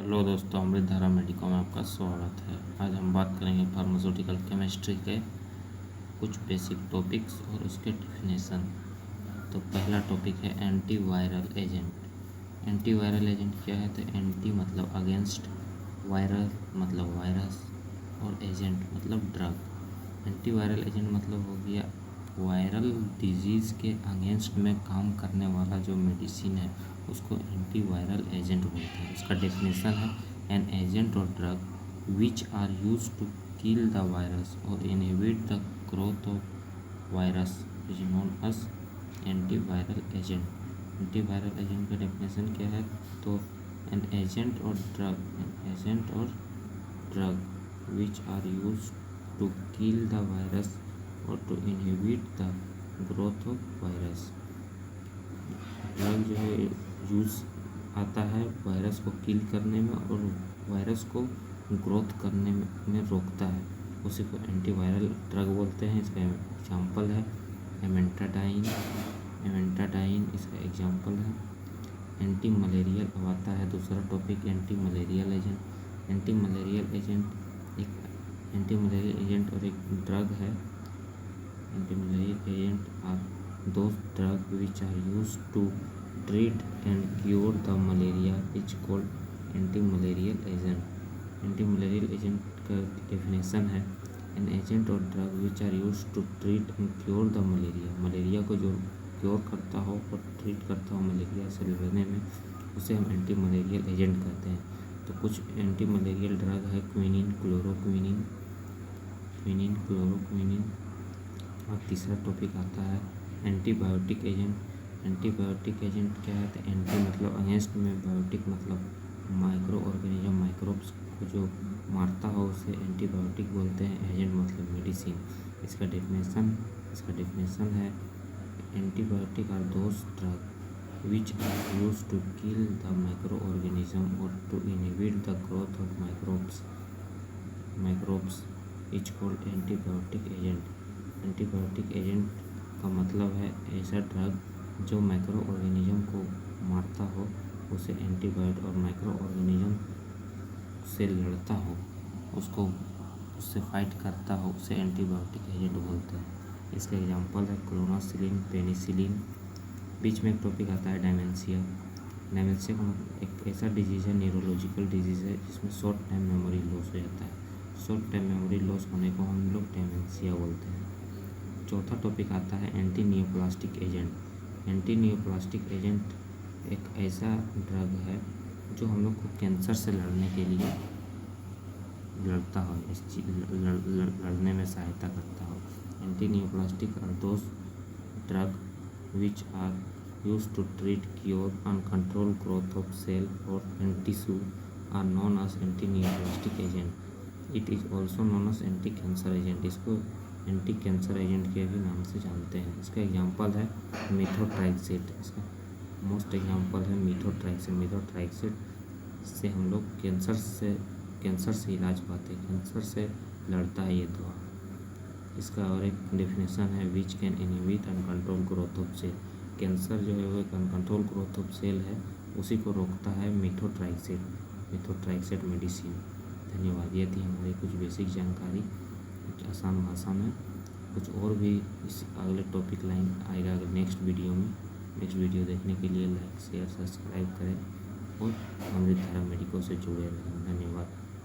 Hello दोस्तों, अमृत धारा medico में आपका स्वागत है। आज हम बात करेंगे फार्मास्यूटिकल केमिस्ट्री के कुछ बेसिक टॉपिक्स और उसके डिफिनेशन। तो पहला टॉपिक है एंटीवायरल एजेंट। एंटीवायरल एजेंट क्या है? तो एंटी मतलब अगेंस्ट, वायरल मतलब वायरस और एजेंट मतलब ड्रग। एंटीवायरल एजेंट मतलब हो गया वायरल डिजीज़ के अगेंस्ट में काम करने वाला जो मेडिसिन है उसको एंटीवायरल एजेंट बोलते हैं। उसका डेफिनेशन है एन एजेंट और drug which are use to kill the virus और inhibit the growth of virus is known as antiviral agent. Antiviral agent का डेफिनेशन क्या है? तो एन एजेंट और drug which are use to kill the virus और to inhibit the growth of virus. Drug जो है use आता है वायरस को किल करने में और वायरस को ग्रोथ करने में रोकता है, उसी को एंटीवायरल ड्रग बोलते हैं। इसका एग्जांपल है एमेंटाडाइन इसका एग्जांपल है। एंटी मलेरियल अब आता है दूसरा topic, anti malarial agent. Anti malarial agent और एक ड्रग है। Anti malarial agent are those drugs which are used to treat and cure the malaria is called anti-malarial agent. Anti-malarial agent का definition है an agent or drug which are used to treat and cure the malaria. Malaria को जो cure करता हो और treat करता हो malaria से लड़ने में, उसे हम एंटी मलेरियल एजेंट कहते हैं। तो कुछ एंटी मलेरियल ड्रग है क्विनिन, क्लोरोक्विनिन। और तीसरा टॉपिक आता है एंटीबायोटिक एजेंट। एंटीबायोटिक एजेंट क्या है? तो एंटी मतलब अगेंस्ट में, बायोटिक मतलब माइक्रो ऑर्गेनिज्म, माइक्रोब्स को जो मारता हो उसे एंटीबायोटिक बोलते हैं। एजेंट मतलब मेडिसिन। इसका डेफिनेशन है antibiotic are those drug which are use to kill the micro organism और to inhibit the growth of microbes is called antibiotic agent. Antibiotic agent का मतलब है ऐसा ड्रग जो माइक्रो ऑर्गेनिज्म को मारता हो उसे एंटीबायोटिक, और माइक्रो ऑर्गेनिज्म से लड़ता हो, उससे फाइट करता हो, उसे एंटीबायोटिक एजेंट बोलते हैं। इसका एग्जांपल है क्लोनासिलिन, पेनिसिलिन। बीच में एक टॉपिक आता है डायमेंशिया का मतलब एक ऐसा डिजीज़ है, न्यूरोलॉजिकल डिजीज़ है जिसमें शॉर्ट टाइम मेमोरी लॉस हो जाता है। शॉर्ट टाइम मेमोरी लॉस होने को हम लोग डायमेंशिया बोलते हैं। चौथा टॉपिक आता है anti neoplastic agent. Anti neoplastic agent एक ऐसा ड्रग है जो हम लोग को कैंसर से लड़ने के लिए लड़ता हो, लड़ने में सहायता करता हो। Anti neoplastic are those drug which are use to treat, cure and control growth of cell और tissue are known as anti neoplastic agent. It is also known as anti cancer agent. इसको anti cancer agent के भी नाम से जानते हैं। इसका example है मेथोट्रैक्सेट। इसका मोस्ट एग्जांपल है मेथोट्रैक्सेट। मेथोट्रैक्सेट से हम लोग कैंसर से इलाज पाते हैं, कैंसर से लड़ता है ये दवा। इसका और एक डेफिनेशन है which can inhibit and control growth of cell. Cancer जो है वो कंट्रोल ग्रोथ ऑफ सेल है, उसी को रोकता है मेथोट्रैक्सेट मेडिसिन। धन्यवाद। ये थी हमारी कुछ बेसिक जानकारी आसान भाषा में। कुछ और भी इस अगले टॉपिक लाइन आएगा अगर नेक्स्ट वीडियो देखने के लिए लाइक, शेयर, सब्सक्राइब करें और अमृत धारा मेडिको से जुड़े रहें। धन्यवाद।